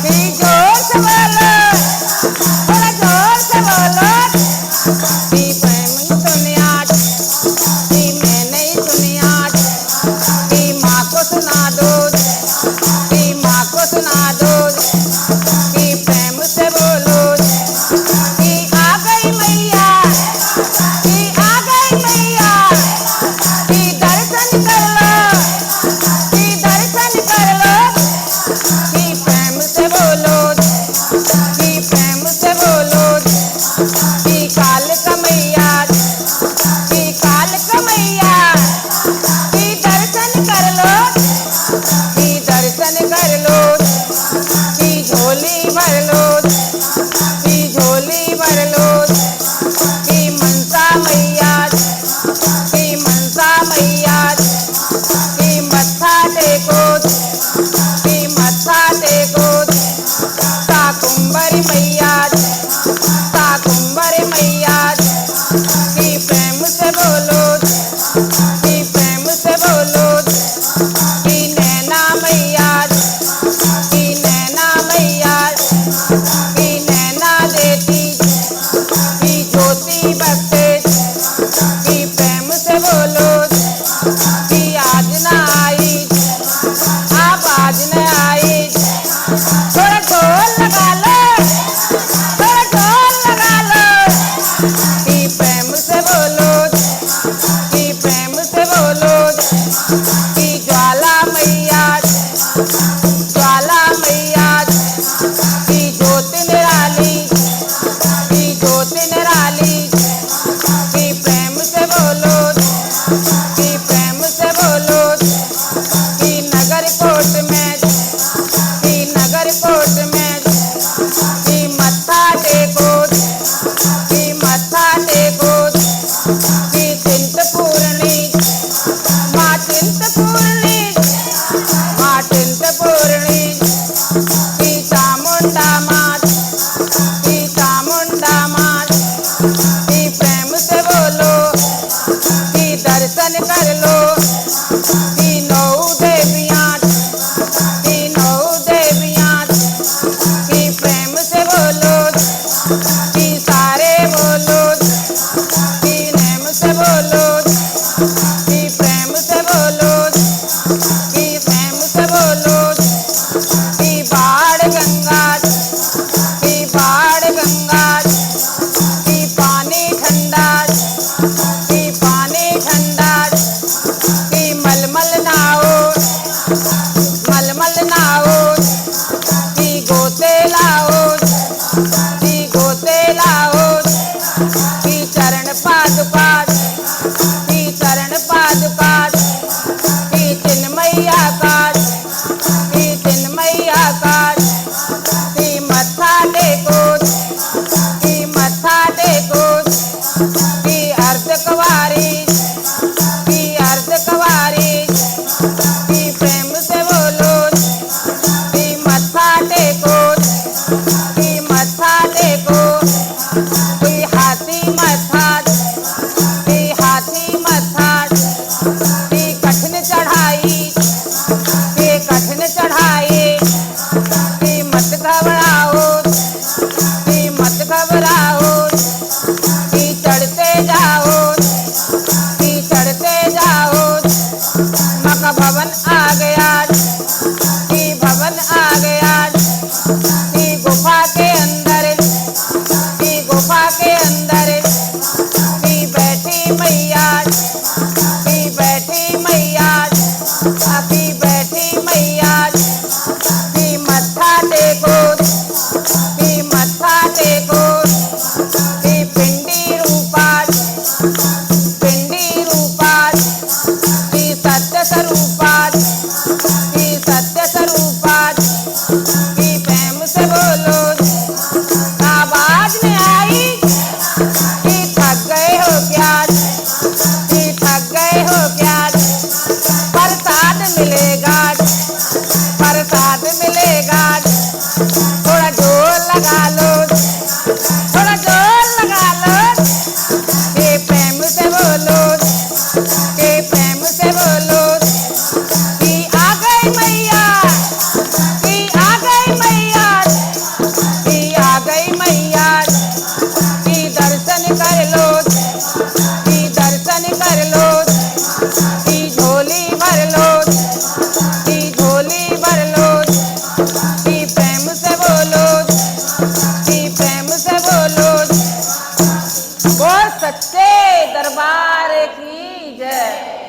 कि जोर से बोलो, थोड़ा जोर से बोलो। कि मैं सुनी आज, कि मैं नहीं सुनी आज। कि माँ को सुना दो, कि माँ को सुना दो। कि प्रेम से बोलो, कि आ गई मैया, कि आ गई मैया। कि दर्शन कर लो, कि दर्शन कर लो। कि प्रेम से बोलो, कि प्रेम से बोलो। कि काल का मैया, कि काल का मैया। कि दर्शन कर लो, कि दर्शन कर लो। कि झोली भर लो, कि झोली भर लो। कि मनसा मैया, कि मनसा मैया। कि मत्था टेको, कि मत्था टेको। साकुंभरी मैया, साकुंभरी मैया। कि प्रेम से बोलो, कि प्रेम से बोलो। कि नैना मैया, कि नैना मैया। कि नैना देती, कि ज्योति बरसे। कि प्रेम से बोलो, कि आज न आई, आप आज न आई। थोड़ा ढोल लगा लो, थोड़ा ढोल लगा लो। कि प्रेम से बोलो, कि प्रेम से बोलो। कि ज्वाला मैया, ज्वाला मैया। कि ज्योति निराली, कि ज्योति निराली। कि प्रेम से बोलो, कि प्रेम से बोलो। कि नगर कोट में, कि नगर कोट में। कर लो